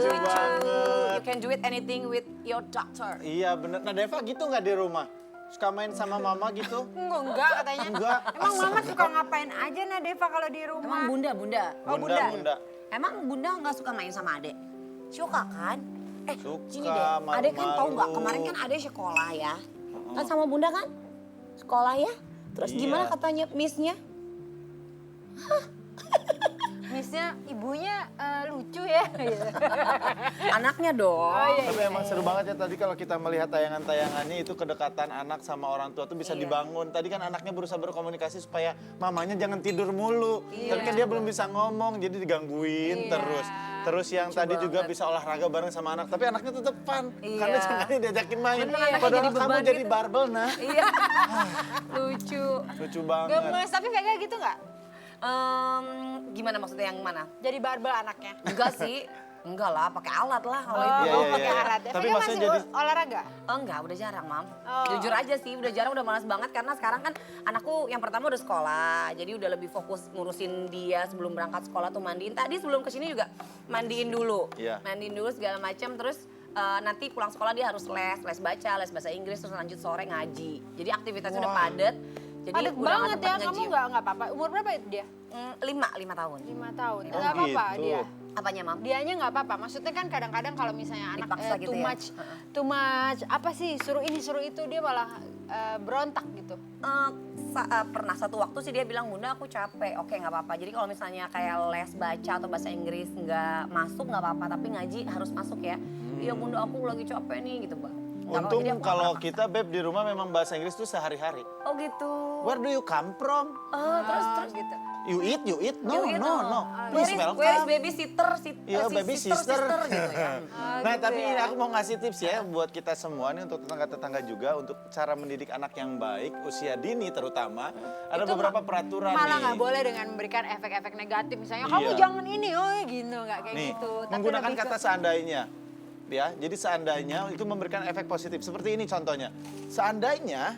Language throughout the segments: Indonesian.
Lucu banget. You can do it anything with your daughter. Iya bener. Nah Deva gitu nggak di rumah? Suka main sama mama gitu? Enggak katanya. Enggak. Emang mama suka ngapain aja Nadeva kalau di rumah? Emang bunda? Oh, Bunda. Emang bunda nggak suka main sama adek? Suka kan? Suka, Gini deh, adek kan tahu nggak kemarin kan adek sekolah ya, kan sama bunda kan? Sekolah ya? Terus Iya. gimana katanya missnya? Missnya ibunya lucu ya. Anaknya dong. Tapi emang seru banget ya tadi kalau kita melihat tayangan-tayangannya itu kedekatan anak sama orang tua tuh bisa dibangun. Tadi kan anaknya berusaha berkomunikasi supaya mamanya jangan tidur mulu. Tapi kan dia belum bisa ngomong jadi digangguin terus. Terus yang tadi juga bisa olahraga bareng sama anak. Tapi anaknya tetep fun. Karena jangan diajakin main. Padahal kamu jadi barbel nah. Iya. Lucu. Lucu banget. Gemes, tapi Vega gitu nggak? Gimana maksudnya yang mana? Jadi barbel anaknya. Enggak sih. Enggak lah, pakai alat lah kalau itu. Iya, iya, pakai iya. alat ya. Tapi Vega maksudnya masih jadi- olahraga? Enggak, udah jarang, Mam. Oh. Jujur aja sih, udah jarang, udah malas banget karena sekarang kan anakku yang pertama udah sekolah. Jadi udah lebih fokus ngurusin dia sebelum berangkat sekolah tuh mandiin. Tadi sebelum kesini juga mandiin dulu. Iya. Mandiin dulu segala macam terus nanti pulang sekolah dia harus les baca, les bahasa Inggris terus lanjut sore ngaji. Jadi aktivitasnya udah padat. Jadi Padat udah nggak banget sempet ya, ngaji. kamu nggak apa-apa. Umur berapa itu dia? 5 tahun. 5 tahun. Oh, Nggak apa-apa gitu. dia. Apanya, Mam? Dianya nggak apa-apa. Maksudnya kan kadang-kadang kalau misalnya anak Dipaksa gitu too ya? much, too much apa sih suruh ini suruh itu dia malah berontak gitu. Pernah satu waktu sih dia bilang, Bunda aku capek, oke nggak apa-apa. Jadi kalau misalnya kayak les baca atau bahasa Inggris nggak masuk nggak apa-apa, tapi ngaji harus masuk ya. Iya Bunda aku lagi capek nih gitu Bang. Nggak apa-apa, Untung jadi aku nggak kalau pernah kita Beb di rumah memang bahasa Inggris tuh sehari-hari. paksa. Oh gitu. Where do you come from? Terus gitu. You eat? No, You eat, no. Where Please is welcome. babysitter? Iya, baby sister. gitu ya. Nah, tapi ini aku mau ngasih tips ya buat kita semua nih untuk tetangga-tetangga juga untuk cara mendidik anak yang baik usia dini terutama. Ada Itu beberapa peraturan Malah nih. nggak boleh dengan memberikan efek-efek negatif. Misalnya Iya. kamu jangan ini, oh gitu nggak kayak Nih, gitu. Tapi menggunakan lebih ke- kata seandainya. Ya, jadi seandainya itu memberikan efek positif. Seperti ini contohnya. Seandainya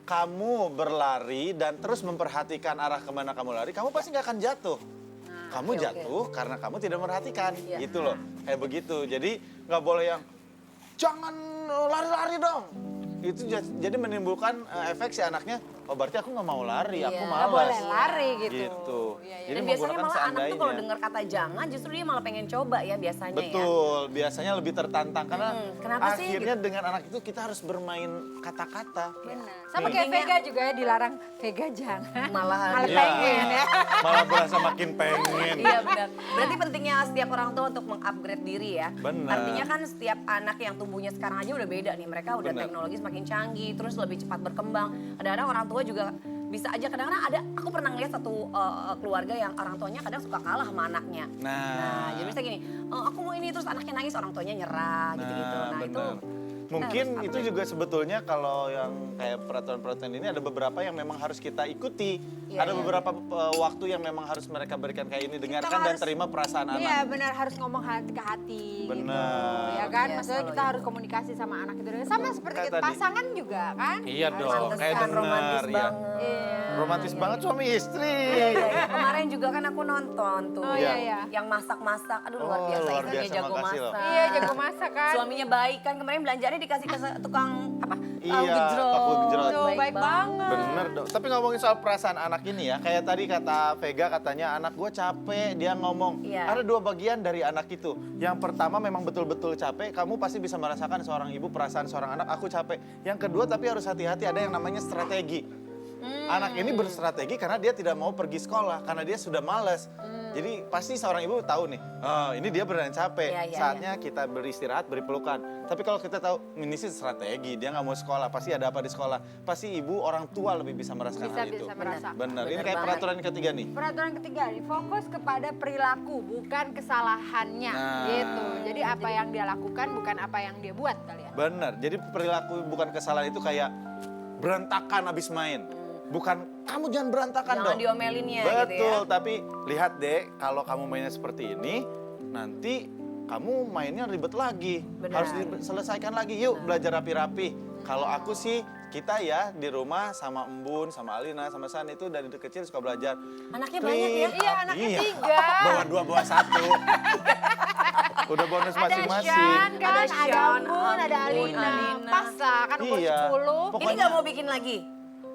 kamu berlari dan terus memperhatikan arah kemana kamu lari, kamu pasti nggak akan jatuh. Kamu jatuh karena kamu tidak memperhatikan, gitu loh. Kayak begitu. Jadi nggak boleh yang jangan lari-lari dong. Itu jadi menimbulkan efek si anaknya, oh berarti aku nggak mau lari, aku Iya. malas. Nggak boleh lari gitu. Gitu. Iya, iya. Jadi Dan biasanya menggunakan malah anak tuh kalau seandainya. dengar kata jangan justru dia malah pengen coba ya biasanya ya. Betul, biasanya lebih tertantang karena kenapa sih akhirnya dengan anak itu kita harus bermain kata-kata. Benar. Sama kayak Vega juga ya dilarang. Vega jangan. Malah pengen ya. Malah berasa makin pengen. Iya benar. Berarti pentingnya setiap orang tua untuk mengupgrade diri ya. Benar. Artinya kan setiap anak yang tumbuhnya sekarang aja udah beda nih. Mereka udah Benar. teknologi semakin canggih, terus lebih cepat berkembang. Kadang-kadang orang tua juga bisa aja kadang-kadang ada. Aku pernah ngeliat satu keluarga yang orang tuanya kadang suka kalah sama anaknya. Nah, Jadi misalnya gini, aku mau ini terus anaknya nangis orang tuanya nyerah gitu-gitu. Nah itu benar. Mungkin harus itu juga sebetulnya kalau yang kayak peraturan-peraturan ini ada beberapa yang memang harus kita ikuti. Iya, Ada iya. beberapa waktu yang memang harus mereka berikan kayak ini. Dengarkan dan harus- terima perasaan Iya anak. benar harus ngomong hati ke hati. Benar. Gitu. Ya kan, Iya, maksudnya selalu kita ya. harus komunikasi sama anak itu. Sama seperti Kayak kita, tadi. pasangan juga kan. Iya Harus dong, pantesan. kayak romantis dengar ya. banget. Iya. Romantis banget suami istri. Iya, iya, iya. Kemarin juga kan aku nonton tuh. Oh iya iya. Yang masak-masak, aduh luar Oh, biasa. luar Istrinya biasa, jago makasih loh. masak. Iya jago masak kan. Suaminya baik kan, kemarin belanjaannya dikasih ke tukang apa? Iya, gejrot. tahu gejrot. Tuh, baik banget. Bener dong. Tapi ngomongin soal perasaan anak ini ya, kayak tadi kata Vega katanya anak gue capek, dia ngomong. Iya. Ada dua bagian dari anak itu. Yang pertama memang betul-betul capek, kamu pasti bisa merasakan seorang ibu perasaan seorang anak, aku capek. Yang kedua tapi harus hati-hati ada yang namanya strategi. Anak ini berstrategi karena dia tidak mau pergi sekolah, karena dia sudah males. Jadi pasti seorang ibu tahu nih, oh, ini dia beneran capek, Iya, iya, saatnya kita beristirahat, beri pelukan. Tapi kalau kita tahu, ini sih strategi, dia nggak mau sekolah, pasti ada apa di sekolah. Pasti ibu, orang tua lebih bisa merasakan hal itu. Bisa merasakan. Benar, ini Bener kayak banget. peraturan yang ketiga nih. Peraturan ketiga nih, fokus kepada perilaku bukan kesalahannya Nah. gitu. Jadi apa yang dia lakukan bukan apa yang dia buat kali ya. Benar, jadi perilaku bukan kesalahan itu kayak berantakan abis main. Bukan, kamu jangan berantakan Jangan dong. diomelinnya Betul, gitu ya. tapi lihat deh kalau kamu mainnya seperti ini, nanti kamu mainnya ribet lagi. Benar. Harus diselesaikan lagi, yuk belajar rapi-rapi. Kalau aku sih, kita ya di rumah sama Embun, sama Alina, sama San itu dari kecil suka belajar. Anaknya banyak ya? Iya, anaknya Iya. 3. Bawa 2, bawa 1. Udah bonus Ada masing-masing. Sean kan, Ada ada Sean, Umbun, ada Umbun, Alina. Alina. Pas lah, kan umur Iya. 10. Ini nggak mau bikin lagi?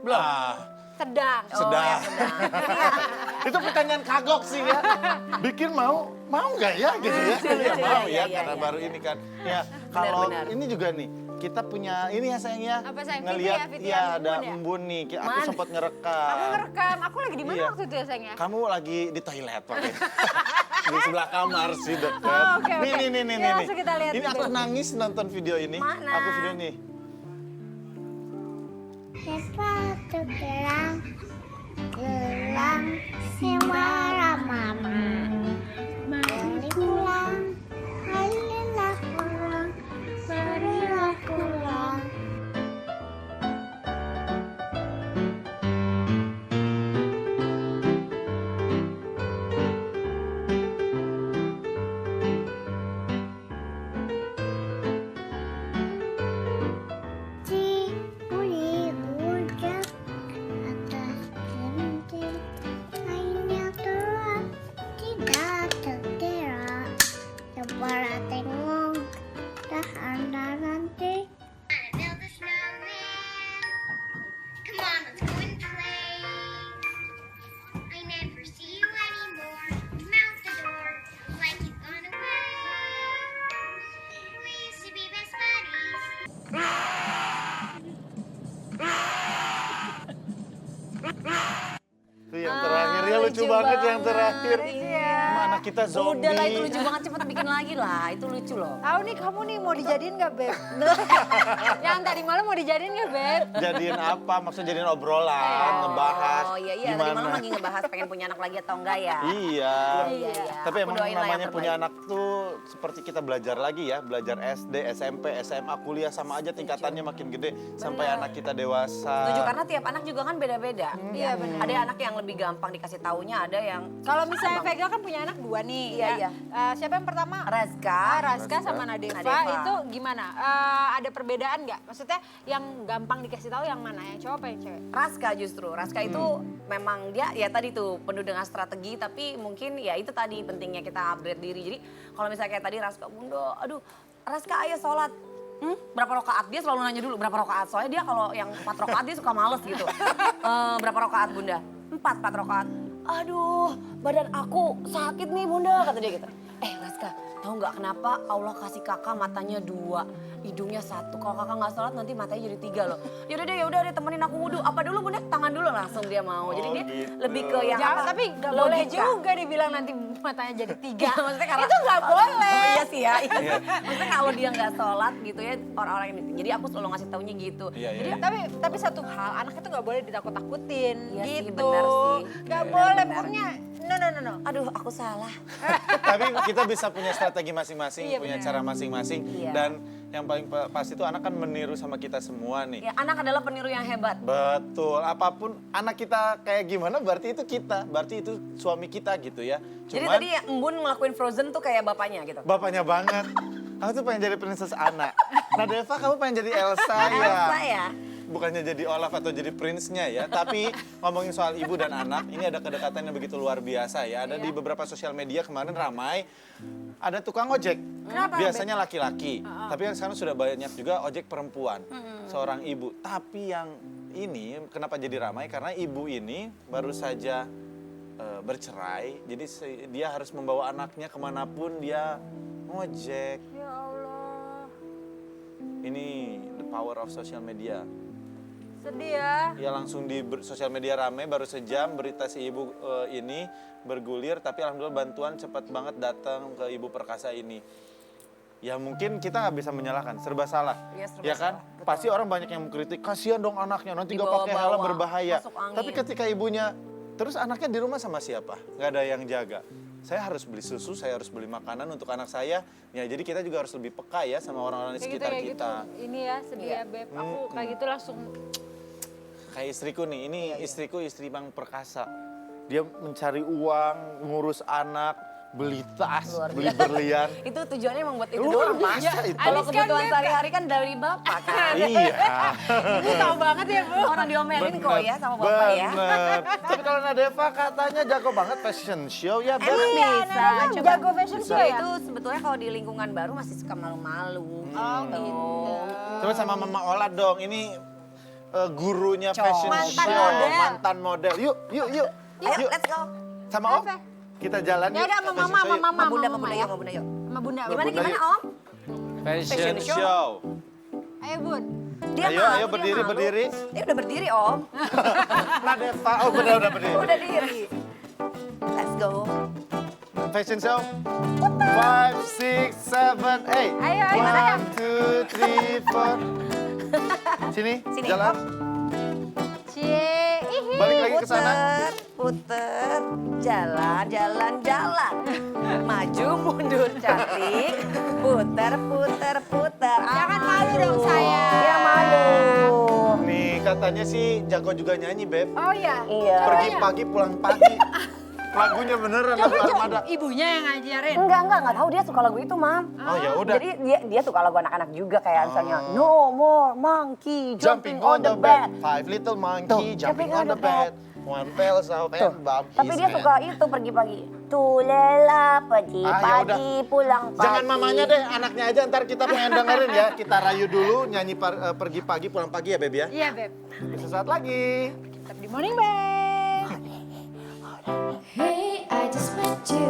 Belah. Sedang. Sedang. Itu pertanyaan kagok sih ya. Bikin mau nggak ya gitu ya? Lucu, Ya, mau iya, ya, iya, karena iya. baru ini kan. Ya, kalau benar. ini juga nih, kita punya ini ya sayang ya. Apa, sayang? Ngeliat, Video ya, video ya Embun ada ya? Embun nih. Aku Mana? sempat ngerekam. Aku ngerekam, aku lagi di mana Iya. waktu itu ya sayang ya? Kamu lagi di toilet pakai. Di sebelah kamar sih dekat. Oh, oke, Nih, oke. nih. Ya, langsung kita lihat Ini itu. aku nangis nonton video ini. Mana? Aku video nih. Sepatu gelang, gelang sewara mama. Beri pulang, ayolah pulang, berilah pulang. Di bunyi hujan atas genting, airnya turun tidak terkira. Coba tengok, dah anda nanti. Build a snowman. Come on, let's go and play. I never see you anymore. Mount the door like you've gone away. We used to be best buddies. Itu yang terakhir ya lucu banget yang terakhir. Sama anak kita zombie. Udah lah itu lucu banget, cepet bikin lagi lah. Itu lucu loh. Tahu nih kamu nih mau dijadiin nggak Beb? Yang tadi malam mau dijadiin nggak Beb? Jadiin apa? Maksudnya jadiin obrolan, ngebahas. Oh iya, tadi gimana. malam lagi ngebahas pengen punya anak lagi atau enggak ya? Iya. Iya. Tapi Aku emang doain lah yang namanya punya terbaik. anak tuh seperti kita belajar lagi ya. Belajar SD, SMP, SMA, kuliah sama aja tingkatannya makin gede. Sampai anak kita dewasa. Setuju, karena tiap anak juga kan beda-beda. Iya, benar. Ada anak yang lebih gampang dikasih taunya, ada yang Kalau misalnya Vega kan punya anak 2 nih. Iya, ya. iya. Siapa yang pertama? Razka. Raska sama Nadeva, Nadeva. itu gimana? Ada perbedaan nggak? Maksudnya yang gampang dikasih tahu yang mana? Yang cowok apa yang cewek? Raska justru, Raska itu memang dia ya tadi tuh penuh dengan strategi, tapi mungkin ya itu tadi pentingnya kita upgrade diri. Jadi kalau misalnya kayak tadi Raska, Bunda, aduh Raska ayo sholat. Berapa rakaat? Dia selalu nanya dulu berapa rakaat. Soalnya dia kalau yang 4 rakaat dia suka males gitu. Berapa rakaat Bunda? 4 rakaat. Aduh badan aku sakit nih Bunda, kata dia gitu. Raska, tahu nggak kenapa Allah kasih kakak matanya 2, hidungnya 1. Kalau kakak nggak sholat nanti matanya jadi 3 loh. Yaudah deh temenin aku wudhu. Apa dulu Bunda? Tangan dulu, langsung dia mau. Jadi Oh, dia gitu. lebih ke yang Jangan, apa? tapi nggak boleh Logika. juga dibilang nanti matanya jadi 3. Maksudnya karena Itu nggak boleh. Oh iya sih ya. Iya. Maksudnya kalau dia nggak sholat gitu ya orang-orang ini. Jadi aku selalu ngasih taunya gitu. Iya, iya. Jadi tapi satu hal, anak itu nggak boleh ditakut-takutin Iya sih, gitu. benar sih. Nggak Iya, boleh, benar. pokoknya no. Aduh aku salah. Tapi kita bisa punya strategi masing-masing, Iya, punya benar. cara masing-masing. Iya. Dan yang paling pasti itu anak kan meniru sama kita semua nih. Ya, anak adalah peniru yang hebat. Betul, apapun anak kita kayak gimana berarti itu kita, berarti itu suami kita gitu ya. Jadi Cuman tadi Embun ngelakuin Frozen tuh kayak bapaknya gitu. bapaknya banget. Aku tuh pengen jadi princess Anna. Nah Deva kamu pengen jadi Elsa ya. Elsa ya. Bukannya jadi Olaf atau jadi prince-nya ya, tapi ngomongin soal ibu dan anak, ini ada kedekatan yang begitu luar biasa ya. Ada di beberapa sosial media kemarin ramai, ada tukang ojek. Kenapa? Biasanya laki-laki, tapi yang sekarang sudah banyak juga ojek perempuan, seorang ibu. Tapi yang ini kenapa jadi ramai? Karena ibu ini baru saja bercerai, jadi dia harus membawa anaknya kemanapun dia ngojek. Ya Allah, Ini the power of social media. sedih ya. Ya langsung di sosial media rame, baru sejam berita si ibu ini bergulir, tapi alhamdulillah bantuan cepat banget datang ke ibu perkasa ini. Ya mungkin kita nggak bisa menyalahkan, serba salah. Iya, serba Ya kan? salah, betul. Pasti orang banyak yang mengkritik, kasihan dong anaknya, nanti nggak pakai Dibawa-bawa, helm berbahaya. masuk angin. Tapi ketika ibunya, terus anaknya di rumah sama siapa? Nggak ada yang jaga. Saya harus beli susu, saya harus beli makanan untuk anak saya. Ya jadi kita juga harus lebih peka ya sama orang-orang di sekitar kayak kita. Ini ya sedih Iya. ya Beb. Aku kayak gitu langsung Kayak istriku nih, ini Iya, istriku istri Bang Perkasa. Dia mencari uang, ngurus anak, beli tas, Luar beli biasa. berlian. Itu tujuannya emang buat itu Luar doang. biasa itu. Kalau Habis kan, kebutuhan Beb? sehari-hari kan dari bapak kan. Iya. Ibu tahu banget ya Bu. Orang diomelin kok ya sama bapak ya. Bener. Tapi kalau Nadeva katanya jago banget fashion show ya, Beb. Emang Iya, bisa, Nada cuma jago fashion show ya? itu sebetulnya kalau di lingkungan baru masih suka malu-malu. Oh gitu. Coba sama Mama Ola dong, ini gurunya Cowok. fashion Mantan show, model. mantan model. Yuk. Ayo, let's go. Sama Om, Apa? kita jalan Ya yuk. udah ke sama fashion mama, show yuk. sama mama, Sama bunda, sama sama bunda ya. yuk, sama bunda yuk. Sama bunda. Gimana, Bunda gimana yuk. Om? Fashion show. show. Ayo Bun. Dia Ayo, malu, ayo dia berdiri, malu. berdiri. Dia udah berdiri Om. Nadeva, oh benar udah berdiri. Udah diri. Let's go. Fashion show. 5, 6, 7, 8. Ayo, ayo. 1, 2, 3, 4. Sini, Sini, jalan. Om. Cie, ihi. Balik lagi ke sana. Puter, jalan, jalan, jalan. Maju, mundur, cantik. Puter, puter, puter. Jangan malu dong, sayang. Dia malu. Nih katanya sih jago juga nyanyi, Beb. Oh iya. Iya. Pergi pagi, pulang pagi. Lagunya beneran lagu Armada. Ibunya yang ngajarin. Enggak tahu dia suka lagu itu, Mam. Oh ya udah. Jadi dia suka lagu anak-anak juga kayak misalnya No More Monkey Jumping on the bed. 5 little monkey Tuh, jumping on the bed. One fell out Tuh. and bump Tapi his dia head. suka itu pergi-pagi. Tulela Ah, ya pagi-pagi pulang pagi. Jangan mamanya deh, anaknya aja ntar kita pengen dengerin ya. Kita rayu dulu nyanyi pergi pagi pulang pagi ya Beb ya. Iya Beb. Sesaat lagi. Tetap di Morning Beb. Hey, I just met you,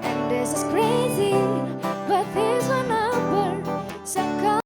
and this is crazy, but here's one number. So call